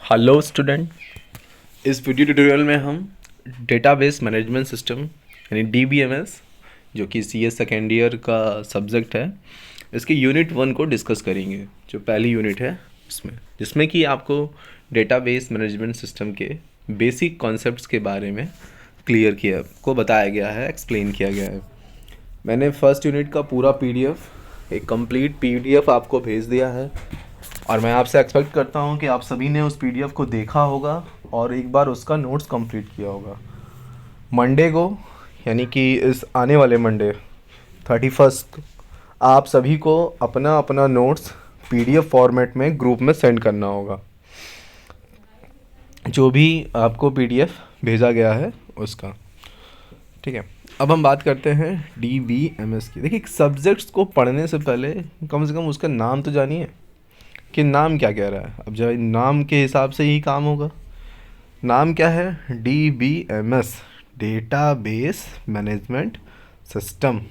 Hello student. इस video tutorial में हम डेटाबेस मैनेजमेंट सिस्टम यानी डीबीएमएस जो कि सीएस सेकेंड ईयर का सब्जेक्ट है, इसके यूनिट 1 को डिस्कस करेंगे। जो पहली यूनिट है उसमें, जिसमें कि आपको डेटाबेस मैनेजमेंट सिस्टम के बेसिक कॉन्सेप्ट्स के बारे में क्लियर किया को बताया गया है, एक्सप्लेन किया गया है। मैंने फर्स्ट यूनिट का पूरा पीडीएफ, एक कंप्लीट पीडीएफ आपको भेज दिया है और मैं आपसे एक्सपेक्ट करता हूँ कि आप सभी ने उस पीडीएफ को देखा होगा और एक बार उसका नोट्स कंप्लीट किया होगा। मंडे को, यानी कि इस आने वाले मंडे 31 आप सभी को अपना अपना नोट्स पीडीएफ फॉर्मेट में ग्रुप में सेंड करना होगा, जो भी आपको पीडीएफ भेजा गया है उसका। ठीक है, अब हम बात करते हैं डीबीएमएस की। देखिए, सब्जेक्ट्स को पढ़ने से पहले कम से कम उसका नाम तो जानिए कि नाम क्या कह रहा है। अब जब नाम के हिसाब से ही काम होगा। नाम क्या है? DBMS, database management system.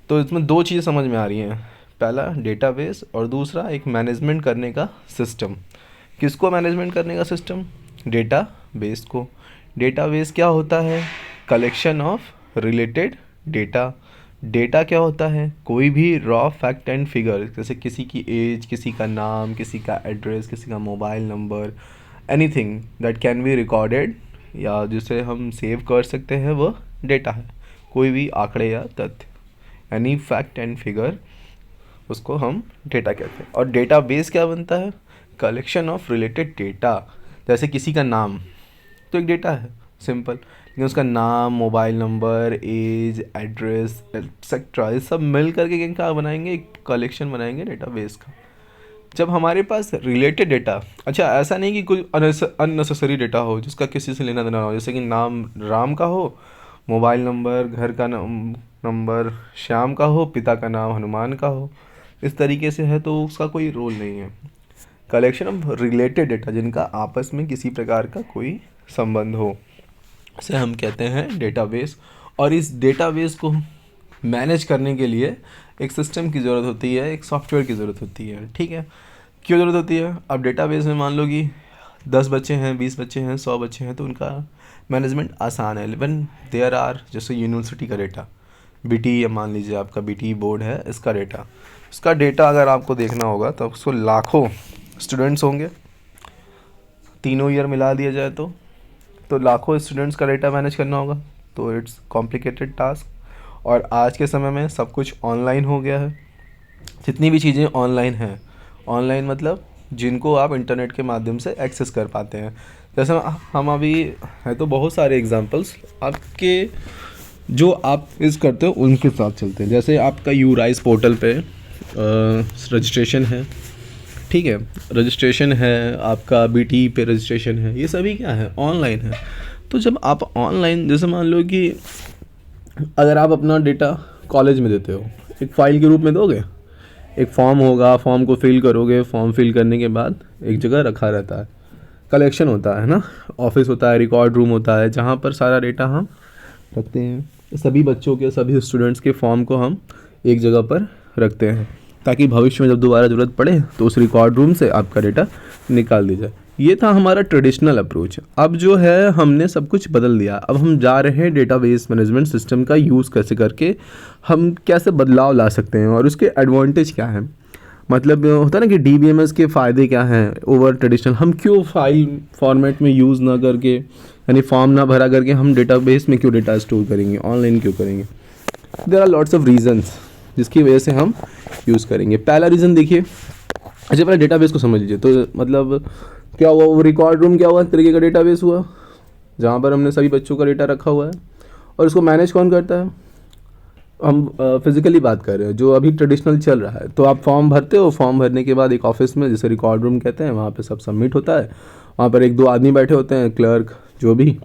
तो इसमें दो चीज़ें समझ में आ रही हैं, पहला डेटाबेस और दूसरा एक मैनेजमेंट करने का सिस्टम। किसको मैनेजमेंट करने का सिस्टम? डेटाबेस को। डेटाबेस क्या होता है? Collection of related data. Data क्या होता है? कोई भी रॉ फैक्ट एंड फिगर, जैसे किसी की एज, किसी का नाम, किसी का एड्रेस, किसी का mobile number, anything that can be recorded या जिसे हम सेव कर सकते हैं, वो डेटा है। कोई भी आंकड़े या तथ्य, एनी फैक्ट एंड फिगर, उसको हम डेटा कहते हैं। और डेटाबेस क्या बनता है? Collection of related data. जैसे किसी का नाम तो एक डेटा है, सिंपल, लेकिन उसका नाम, mobile number, age, address etcetera, ये सब मिल करके क्या बनाएंगे? एक कलेक्शन बनाएंगे डेटाबेस का। जब हमारे पास रिलेटेड डेटा, अच्छा ऐसा नहीं कि कोई अननेसेसरी डेटा हो जिसका किसी से लेना देना हो, जैसे कि नाम राम का हो, मोबाइल नंबर, घर का नंबर श्याम का हो, पिता का नाम हनुमान का हो, इस तरीके से है तो उसका कोई रोल नहीं है। कलेक्शन ऑफ रिलेटेड डेटा, जिनका आपस में किसी प्रकार का कोई संबंध हो, से हम कहते हैं डेटाबेस। और इस डेटाबेस को मैनेज करने के लिए एक सिस्टम की ज़रूरत होती है, एक सॉफ्टवेयर की ज़रूरत होती है। ठीक है, क्यों ज़रूरत होती है? अब डेटाबेस में मान लो कि 10 बच्चे हैं, 20 बच्चे हैं, 100 बच्चे हैं, तो उनका मैनेजमेंट आसान है। इवन देयर आर, जैसे यूनिवर्सिटी का डेटा, बीटी, मान लीजिए आपका बीटी बोर्ड है, इसका डेटा अगर आपको देखना होगा तो उसको लाखों स्टूडेंट्स होंगे, तीनों ईयर मिला दिया जाए तो लाखों स्टूडेंट्स का डेटा मैनेज करना होगा, तो इट्स कॉम्प्लिकेटेड टास्क। और आज के समय में सब कुछ ऑनलाइन हो गया है, जितनी भी चीज़ें ऑनलाइन हैं, ऑनलाइन मतलब जिनको आप इंटरनेट के माध्यम से एक्सेस कर पाते हैं। जैसे हम अभी है तो बहुत सारे एग्जांपल्स आपके जो आप इस करते हो उनके साथ चलते हैं। जैसे आपका यूराइस पोर्टल पे रजिस्ट्रेशन है, ठीक है, रजिस्ट्रेशन है, आपका बीटी पे रजिस्ट्रेशन है, ये सभी क्या है? ऑनलाइन है। तो जब आप ऑनलाइन, जैसे मान लो कि अगर आप अपना डेटा कॉलेज में देते हो, एक फ़ाइल के रूप में दोगे, एक फॉर्म होगा, फॉर्म को फिल करोगे, फॉर्म फिल करने के बाद एक जगह रखा रहता है, कलेक्शन होता है ना, ऑफिस होता है, रिकॉर्ड रूम होता है, जहाँ पर सारा डेटा हम रखते हैं। सभी बच्चों के, सभी स्टूडेंट्स के फॉर्म को हम एक जगह पर रखते हैं, ताकि भविष्य में जब दोबारा ज़रूरत पड़े तो उस रिकॉर्ड रूम से आपका डेटा निकाल दिया जाए। ये था हमारा ट्रेडिशनल अप्रोच। अब जो है हमने सब कुछ बदल दिया। अब हम जा रहे हैं डेटाबेस मैनेजमेंट सिस्टम का यूज़ कैसे करके हम कैसे बदलाव ला सकते हैं और उसके एडवांटेज क्या हैं। मतलब होता है ना कि डीबीएमएस के फ़ायदे क्या हैं ओवर ट्रेडिशनल। हम क्यों फाइल फॉर्मेट में यूज़ ना करके, यानी फॉर्म ना भरा करके, हम डेटाबेस में क्यों डेटा स्टोर करेंगे, ऑनलाइन क्यों करेंगे? There are lots of reasons जिसकी वजह से हम यूज़ करेंगे। पहला रीज़न देखिए, अच्छा पहले डेटाबेस को समझ लीजिए। तो मतलब क्या हुआ? वो रिकॉर्ड रूम क्या हुआ? एक तरीके का डेटाबेस हुआ, जहाँ पर हमने सभी बच्चों का डेटा रखा हुआ है। और इसको मैनेज कौन करता है? हम फिज़िकली बात कर रहे हैं, जो अभी ट्रेडिशनल चल रहा है। तो आप फॉर्म भरते हो, फॉर्म भरने के बाद एक ऑफिस में, जिसे रिकॉर्ड रूम कहते हैं, वहाँ पे सब सबमिट होता है। वहाँ पर 1-2 आदमी बैठे होते हैं, क्लर्क, जो भी,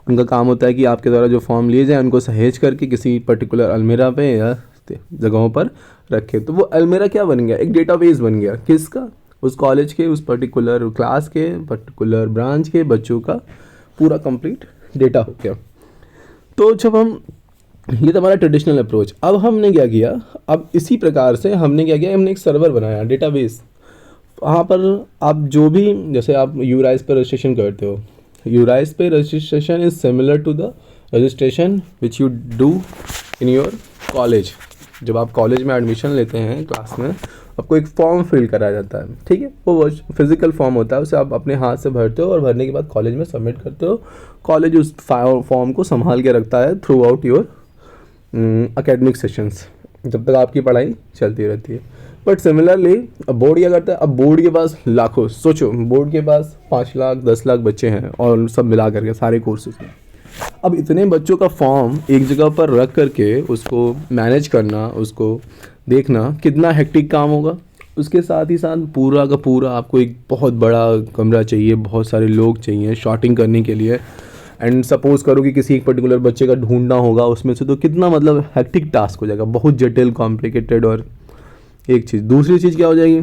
उनका काम होता है कि आपके द्वारा जो फॉर्म लिए जाए उनको सहेज करके किसी पर्टिकुलर अलमीरा पे या जगहों पर रखे। तो वो अलमीरा क्या बन गया? एक डेटाबेस बन गया। किसका? उस कॉलेज के, उस पर्टिकुलर क्लास के, पर्टिकुलर ब्रांच के बच्चों का पूरा कंप्लीट डेटा हो गया। तो जब हम, ये तो हमारा ट्रेडिशनल अप्रोच। अब हमने क्या किया? अब इसी प्रकार से हमने क्या किया? हमने एक सर्वर बनाया, डेटाबेस वहाँ पर आप जो भी, जैसे आप यूराइस पर रजिस्ट्रेशन करते हो, यूराइस पे registration is similar to the registration which you do in your college. जब आप कॉलेज में एडमिशन लेते हैं क्लास में, आपको एक फॉर्म फिल कराया जाता है, ठीक है, वो फिजिकल फॉर्म होता है, उसे आप अपने हाथ से भरते हो और भरने के बाद कॉलेज में सबमिट करते हो। कॉलेज उस फॉर्म को संभाल के रखता है through out your academic sessions, जब तक आपकी पढ़ाई चलती रहती है। बट सिमिलरली अब बोर्ड क्या करता है, अब बोर्ड के पास लाखों, सोचो बोर्ड के पास 5 लाख 10 लाख बच्चे हैं और सब मिला करके सारे कोर्सेज में। अब इतने बच्चों का फॉर्म एक जगह पर रख करके उसको मैनेज करना, उसको देखना कितना हेक्टिक काम होगा। उसके साथ ही साथ पूरा का पूरा आपको एक बहुत बड़ा कमरा चाहिए, बहुत सारे लोग चाहिए शॉटिंग करने के लिए। एंड सपोज करो कि किसी एक पर्टिकुलर बच्चे का ढूंढना होगा उसमें से, तो कितना मतलब हेक्टिक टास्क हो जाएगा, बहुत जटिल कॉम्प्लिकेटेड। और एक चीज़, दूसरी चीज़ क्या हो जाएगी,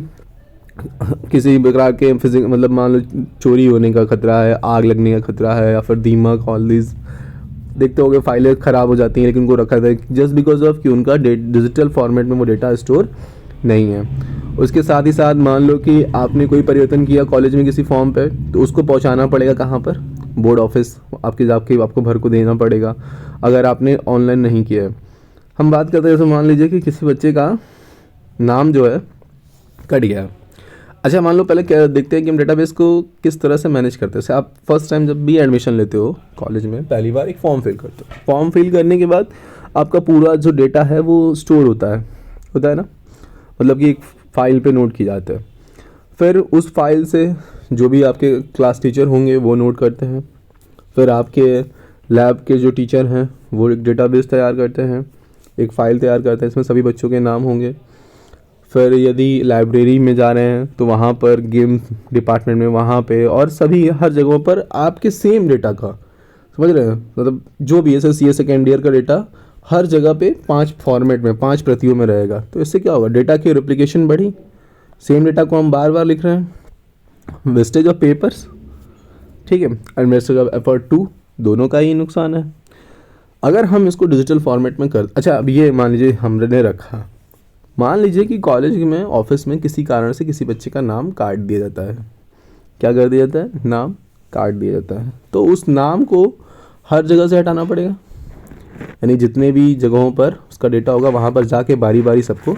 किसी प्रकार के फिजिक मतलब मान लो चोरी होने का खतरा है, आग लगने का खतरा है, या फिर दीमक, ऑल दिस देखते होगे फाइलें ख़राब हो जाती हैं, लेकिन उनको रखा था जस्ट बिकॉज ऑफ कि उनका डिजिटल फॉर्मेट में वो डेटा स्टोर नहीं है। उसके साथ ही साथ मान लो कि आपने कोई परिवर्तन किया कॉलेज में किसी फॉर्म पे, तो उसको पहुंचाना पड़ेगा कहाँ पर, बोर्ड ऑफिस आपको भर को देना पड़ेगा अगर आपने ऑनलाइन नहीं किया है। हम बात करते हैं, जैसे मान लीजिए कि किसी बच्चे का नाम जो है कट गया। अच्छा मान लो पहले क्या देखते हैं कि हम डेटाबेस को किस तरह से मैनेज करते हैं। जैसे आप फर्स्ट टाइम जब भी एडमिशन लेते हो कॉलेज में, पहली बार एक फॉर्म फिल करते हो। फॉर्म फिल करने के बाद आपका पूरा जो डेटा है वो स्टोर होता है ना, मतलब कि एक फ़ाइल पे नोट की जाता है। फिर उस फाइल से जो भी आपके क्लास टीचर होंगे वो नोट करते हैं। फिर आपके लैब के जो टीचर हैं वो एक डेटाबेस तैयार करते हैं, एक फ़ाइल तैयार करते हैं, इसमें सभी बच्चों के नाम होंगे। फिर यदि लाइब्रेरी में जा रहे हैं तो वहाँ पर, गेम डिपार्टमेंट में वहाँ पे, और सभी हर जगहों पर आपके सेम डेटा का, समझ रहे हैं, मतलब जो भी ऐसे सी सेकेंड ईयर का डेटा हर जगह पे 5 फॉर्मेट में 5 प्रतियों में रहेगा। तो इससे क्या होगा, डेटा की रेप्लिकेशन बढ़ी, सेम डेटा को हम बार बार लिख रहे हैं, वेस्टेज ऑफ पेपर्स, ठीक है, and wastage of effort too, दोनों का ही नुकसान है। अगर हम इसको डिजिटल फॉर्मेट में कर, अच्छा अब ये मान लीजिए हमने रखा, मान लीजिए कि कॉलेज में ऑफिस में किसी कारण से किसी बच्चे का नाम काट दिया जाता है। क्या कर दिया जाता है, नाम काट दिया जाता है। तो उस नाम को हर जगह से हटाना पड़ेगा, यानी जितने भी जगहों पर उसका डेटा होगा वहाँ पर जाके बारी बारी सबको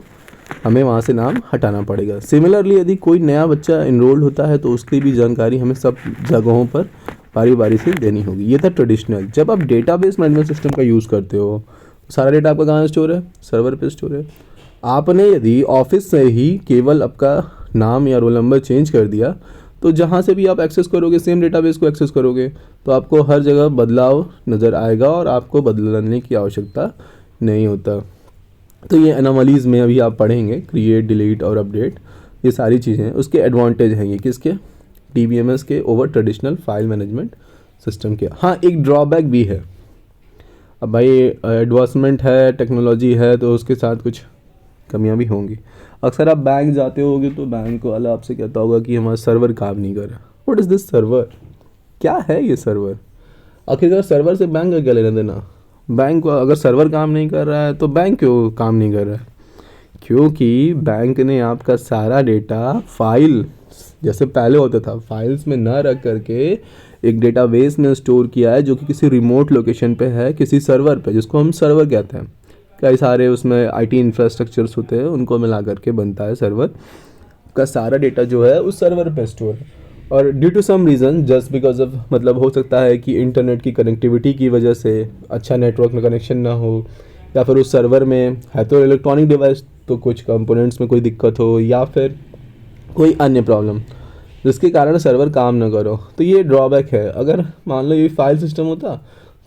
हमें वहाँ से नाम हटाना पड़ेगा। सिमिलरली यदि कोई नया बच्चा इनरोल्ड होता है तो उसकी भी जानकारी हमें सब जगहों पर बारी बारी से देनी होगी। ये था ट्रेडिशनल। जब आप डेटाबेस मैनेजमेंट सिस्टम का यूज़ करते हो, सारा डेटा आपका कहाँ स्टोर है, सर्वर पे स्टोर है। आपने यदि ऑफिस से ही केवल आपका नाम या रोल नंबर चेंज कर दिया, तो जहाँ से भी आप एक्सेस करोगे सेम डेटाबेस को एक्सेस करोगे, तो आपको हर जगह बदलाव नज़र आएगा और आपको बदलने की आवश्यकता नहीं होता। तो ये एनोमलीज़ में अभी आप पढ़ेंगे, क्रिएट, डिलीट और अपडेट, ये सारी चीज़ें उसके एडवांटेज हैं। ये किसके, DBMS के over traditional file management system के। हाँ एक ड्रॉबैक भी है, अब भाई एडवांसमेंट है, टेक्नोलॉजी है, तो उसके साथ कुछ कमियां भी होंगी। अक्सर आप बैंक जाते होगे तो बैंक वाला आपसे कहता होगा कि हमारा सर्वर काम नहीं कर रहा। व्हाट इज़ दिस सर्वर, क्या है ये सर्वर, आखिरकार सर्वर से बैंक का क्या लेना देना। बैंक को अगर सर्वर काम नहीं कर रहा है तो बैंक क्यों काम नहीं कर रहा है, क्योंकि बैंक ने आपका सारा डेटा फाइल, जैसे पहले होता था फाइल्स में ना रख करके एक डेटाबेस में स्टोर किया है, जो कि किसी रिमोट लोकेशन पे है, किसी सर्वर पे, जिसको हम सर्वर कहते हैं। कई सारे उसमें IT इंफ्रास्ट्रक्चर्स होते हैं, उनको मिला करके बनता है सर्वर का सारा डेटा जो है उस सर्वर पे स्टोर है। और due to some reason, just because of, मतलब हो सकता है कि इंटरनेट की कनेक्टिविटी की वजह से अच्छा नेटवर्क में कनेक्शन ना हो, या फिर उस सर्वर में है तो इलेक्ट्रॉनिक डिवाइस, तो कुछ कंपोनेंट्स में कोई दिक्कत हो, या फिर कोई अन्य प्रॉब्लम जिसके कारण सर्वर काम ना करो, तो ये ड्रॉबैक है। अगर मान लो ये फाइल सिस्टम होता,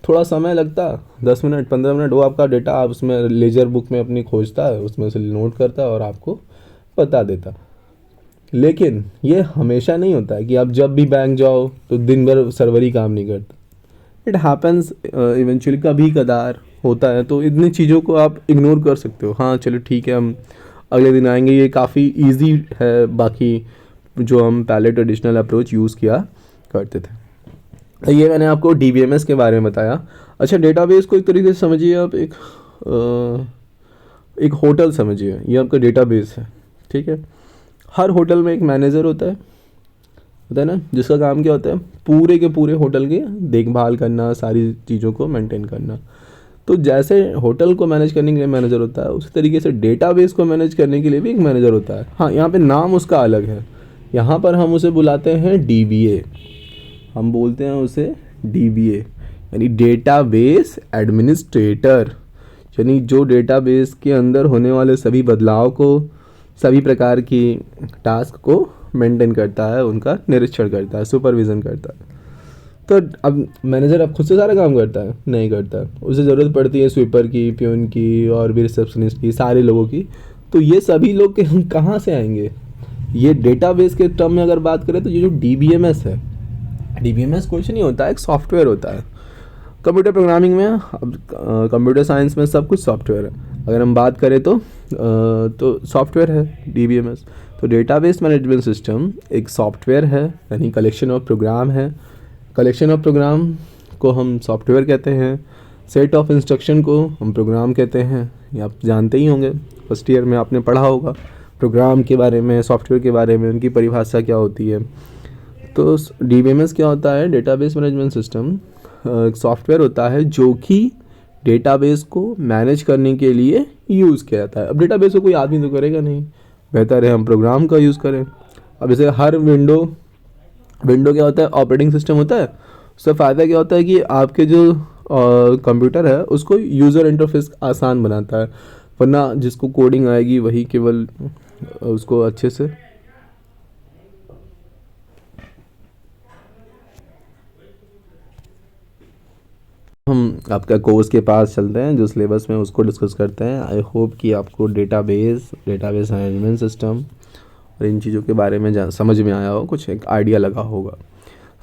थोड़ा समय लगता, 10 मिनट 15 मिनट, वो आपका डेटा आप उसमें लेजर बुक में अपनी खोजता है, उसमें से नोट करता है और आपको बता देता। लेकिन ये हमेशा नहीं होता है कि आप जब भी बैंक जाओ तो दिन भर सर्वर ही काम नहीं करता। इट हैपन्स इवेंचुअली, कभी कदार होता है, तो इतनी चीज़ों को आप इग्नोर कर सकते हो। हाँ चलो ठीक है, हम अगले दिन आएंगे, ये काफ़ी ईजी है बाकी जो हम पहले ट्रेडिशनल अप्रोच यूज़ किया करते थे। तो ये मैंने आपको DBMS के बारे में बताया। अच्छा डेटाबेस को एक तरीके से समझिए आप, एक होटल समझिए, ये आपका डेटाबेस है, ठीक है। हर होटल में एक मैनेजर होता है ना, जिसका काम क्या होता है, पूरे के पूरे होटल की देखभाल करना, सारी चीज़ों को मेंटेन करना। तो जैसे होटल को मैनेज करने के लिए मैनेजर होता है, उसी तरीके से डेटाबेस को मैनेज करने के लिए भी एक मैनेजर होता है। हाँ, यहाँ पे नाम उसका अलग है। यहाँ पर हम उसे बुलाते हैं DBA, हम बोलते हैं उसे DBA, यानी डेटाबेस एडमिनिस्ट्रेटर। यानी जो डेटाबेस के अंदर होने वाले सभी बदलाव को, सभी प्रकार की टास्क को मेंटेन करता है, उनका निरीक्षण करता है, सुपरविज़न करता है। तो अब मैनेजर अब खुद से सारा काम करता है? नहीं करता। उसे ज़रूरत पड़ती है स्वीपर की, प्यून की और भी रिसेप्शनिस्ट की, सारे लोगों की। तो ये सभी लोग के हम कहाँ से आएंगे? ये डेटाबेस के टर्म में अगर बात करें तो ये जो DBMS है, DBMS कुछ नहीं होता है, एक सॉफ्टवेयर होता है। कंप्यूटर प्रोग्रामिंग में, अब कंप्यूटर साइंस में सब कुछ सॉफ्टवेयर है। अगर हम बात करें तो सॉफ्टवेयर है DBMS। तो डेटाबेस मैनेजमेंट सिस्टम एक सॉफ्टवेयर है, यानी कलेक्शन ऑफ प्रोग्राम है। कलेक्शन ऑफ प्रोग्राम को हम सॉफ्टवेयर कहते हैं, सेट ऑफ इंस्ट्रक्शन को हम प्रोग्राम कहते हैं। ये आप जानते ही होंगे, फर्स्ट ईयर में आपने पढ़ा होगा प्रोग्राम के बारे में, सॉफ्टवेयर के बारे में, उनकी परिभाषा क्या होती है। तो DBMS क्या होता है? डेटाबेस मैनेजमेंट सिस्टम एक सॉफ्टवेयर होता है जो कि डेटाबेस को मैनेज करने के लिए यूज़ किया जाता है। अब डेटाबेस को कोई आदमी तो करेगा नहीं, बेहतर है हम प्रोग्राम का यूज़ करें। अब जैसे हर विंडो क्या होता है? ऑपरेटिंग सिस्टम होता है। उससे फ़ायदा क्या होता है कि आपके जो कंप्यूटर है उसको यूज़र इंटरफेस आसान बनाता है, वरना जिसको कोडिंग आएगी वही केवल उसको अच्छे से हम आपका कोर्स के पास चलते हैं, जो सिलेबस में उसको डिस्कस करते हैं। आई होप कि आपको डेटाबेस मैनेजमेंट सिस्टम और इन चीज़ों के बारे में समझ में आया हो, कुछ एक आइडिया लगा होगा।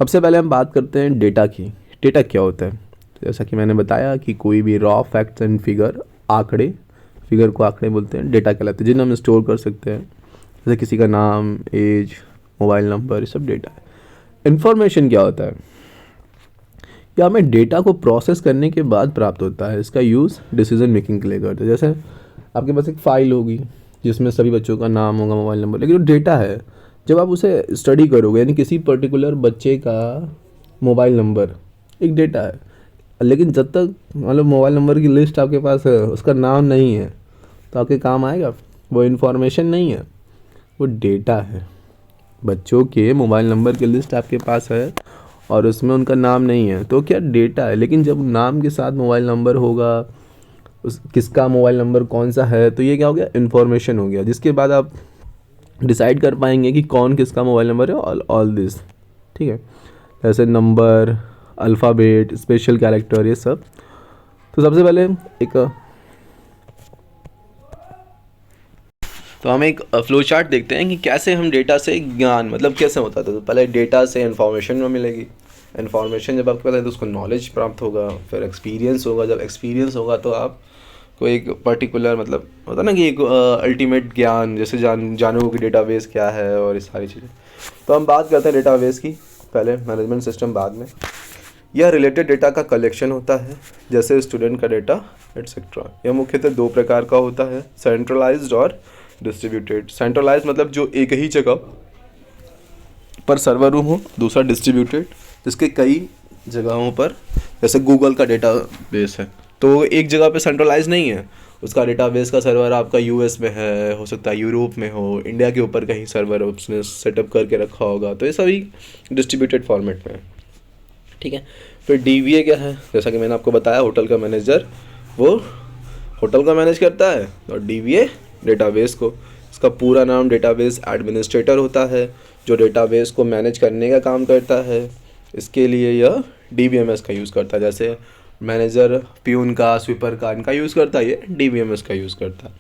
सबसे पहले हम बात करते हैं डेटा की। डेटा क्या होता है? तो जैसा कि मैंने बताया कि कोई भी रॉ फैक्ट्स एंड फिगर को आंकड़े बोलते हैं, डेटा कहलाते हैं, जिन्हें हम स्टोर कर सकते हैं। जैसे किसी का नाम, एज, मोबाइल नंबर, ये सब डेटा है। इन्फॉर्मेशन क्या होता है? या हमें डेटा को प्रोसेस करने के बाद प्राप्त होता है। इसका यूज़ डिसीजन मेकिंग के लिए करते हैं। जैसे आपके पास एक फ़ाइल होगी जिसमें सभी बच्चों का नाम होगा, मोबाइल नंबर, लेकिन जो डेटा है, जब आप उसे स्टडी करोगे, यानी किसी पर्टिकुलर बच्चे का मोबाइल नंबर एक डेटा है, लेकिन जब तक मतलब मोबाइल नंबर की लिस्ट आपके पास है, उसका नाम नहीं है, तो आपके काम आएगा? वो इन्फॉर्मेशन नहीं है, वो डेटा है। बच्चों के मोबाइल नंबर की लिस्ट आपके पास है और उसमें उनका नाम नहीं है, तो क्या डेटा है। लेकिन जब नाम के साथ मोबाइल नंबर होगा, उस किसका मोबाइल नंबर कौन सा है, तो ये क्या हो गया? इन्फॉर्मेशन हो गया, जिसके बाद आप डिसाइड कर पाएंगे कि कौन किसका मोबाइल नंबर है, ऑल दिस। ठीक है, जैसे नंबर, अल्फ़ाबेट, स्पेशल कैरेक्टर, ये सब। तो सबसे पहले हम एक फ्लो चार्ट देखते हैं कि कैसे हम डेटा से ज्ञान, मतलब कैसे होता था। तो पहले डेटा से इन्फॉर्मेशन में मिलेगी, इन्फॉर्मेशन जब आपके पास है तो उसको नॉलेज प्राप्त होगा, फिर एक्सपीरियंस होगा, जब एक्सपीरियंस होगा तो आप को एक पर्टिकुलर, मतलब होता ना कि एक अल्टीमेट ज्ञान, जैसे जानोगे कि डेटाबेस क्या है और ये सारी चीज़ें। तो हम बात करते हैं डेटाबेस की पहले, मैनेजमेंट सिस्टम बाद में। यह रिलेटेड डेटा का कलेक्शन होता है, जैसे स्टूडेंट का डेटा एटसेट्रा। यह मुख्यतः दो प्रकार का होता है, सेंट्रलाइज्ड और डिस्ट्रीब्यूटेड। सेंट्रलाइज मतलब जो एक ही जगह पर सर्वर रूम हो, दूसरा डिस्ट्रीब्यूटेड जिसके कई जगहों पर, जैसे गूगल का डेटा बेस है तो एक जगह पे सेंट्रलाइज नहीं है, उसका डेटाबेस का सर्वर आपका US में है, हो सकता है यूरोप में हो, इंडिया के ऊपर कहीं सर्वर उसने सेटअप करके रखा होगा, तो ये सभी डिस्ट्रीब्यूटेड फॉर्मेट में है। ठीक है, फिर DBA क्या है? जैसा कि मैंने आपको बताया, होटल का मैनेजर वो होटल का मैनेज करता है, और DBA डेटाबेस को। इसका पूरा नाम डेटाबेस एडमिनिस्ट्रेटर होता है, जो डेटाबेस को मैनेज करने का काम करता है। इसके लिए यह DBMS का यूज़ करता है, जैसे मैनेजर प्यून का, स्वीपर का, इनका यूज़ करता है, ये DBMS का यूज़ करता है।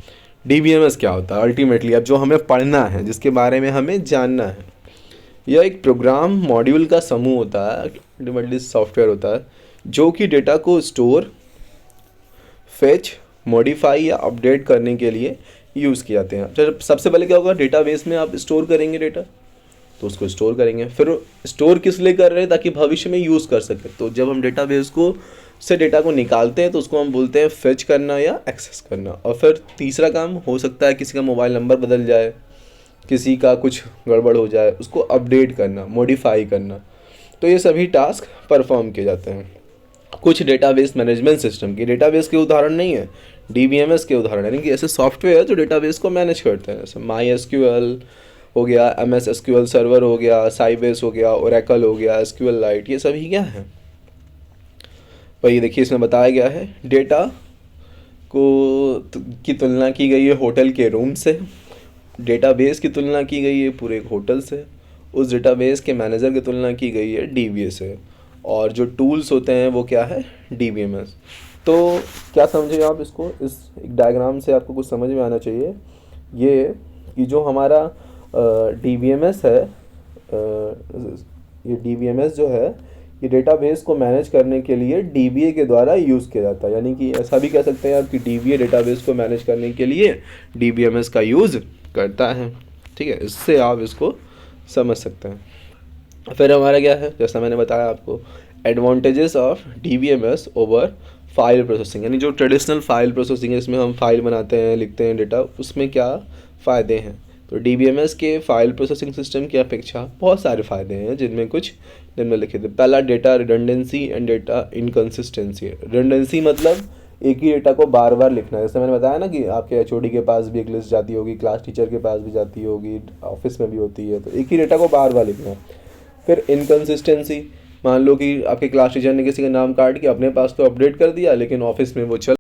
DBMS क्या होता है अल्टीमेटली, अब जो हमें पढ़ना है, जिसके बारे में हमें जानना है, यह एक प्रोग्राम मॉड्यूल का समूह होता है, अल्टीमेटली सॉफ्टवेयर होता है, जो कि डेटा को स्टोर, फेच, मॉडिफाई या अपडेट करने के लिए यूज़ किए जाते हैं। जब सबसे पहले क्या होगा, डेटाबेस में आप स्टोर करेंगे डेटा, तो उसको स्टोर करेंगे, फिर स्टोर किस लिए कर रहे हैं? ताकि भविष्य में यूज़ कर सके। तो जब हम डेटाबेस को से डेटा को निकालते हैं तो उसको हम बोलते हैं फेच करना या एक्सेस करना। और फिर तीसरा काम हो सकता है किसी का मोबाइल नंबर बदल जाए, किसी का कुछ गड़बड़ हो जाए उसको अपडेट करना, मॉडिफाई करना, तो ये सभी टास्क परफॉर्म किए जाते हैं। कुछ डेटाबेस मैनेजमेंट सिस्टम की डेटाबेस के उदाहरण नहीं है, डीबीएमएस के उदाहरण, यानी कि ऐसे सॉफ्टवेयर जो डेटाबेस को मैनेज करते हैं, जैसे माई एसक्यूएल हो गया, एमएस एसक्यूएल सर्वर हो गया, साइबेस हो गया, ओरेकल हो गया, एसक्यूएल लाइट, ये सभी क्या है। वही देखिए इसमें बताया गया है, डेटा की तुलना की गई है होटल के रूम से, डेटाबेस की तुलना की गई है पूरे एक होटल से, उस डेटाबेस के मैनेजर की तुलना की गई है डीबीए से, और जो टूल्स होते हैं वो क्या है, डीबीएमएस। तो क्या समझे आप इसको, इस एक डायग्राम से आपको कुछ समझ में आना चाहिए ये कि जो हमारा डीबीएमएस है, ये डीबीएमएस जो है ये डेटाबेस को मैनेज करने के लिए डीबीए के द्वारा यूज़ किया जाता है, यानी कि ऐसा भी कह सकते हैं आप कि डीबीए डेटाबेस को मैनेज करने के लिए डीबीएमएस का यूज़ करता है। ठीक है, इससे आप इसको समझ सकते हैं। फिर हमारा क्या है, जैसा मैंने बताया आपको, advantages of DBMS over file processing, यानी जो ट्रेडिशनल फाइल प्रोसेसिंग है इसमें हम फाइल बनाते हैं, लिखते हैं डेटा, उसमें क्या फ़ायदे हैं। तो डीबीएमएस के फाइल प्रोसेसिंग सिस्टम की अपेक्षा बहुत सारे फ़ायदे हैं, जिनमें कुछ निम्नलिखित है। पहला, data redundancy and data inconsistency. Redundancy मतलब एक ही डेटा को बार बार लिखना है, जैसे मैंने बताया ना कि आपके एचओडी के पास भी एक लिस्ट जाती होगी, क्लास टीचर के पास भी जाती होगी, ऑफिस में भी होती है, तो एक ही डेटा को बार बार लिखना है। फिर इनकन्सिस्टेंसी, मान लो कि आपके क्लास टीचर ने किसी का नाम काट के अपने पास तो अपडेट कर दिया, लेकिन ऑफिस में वो चल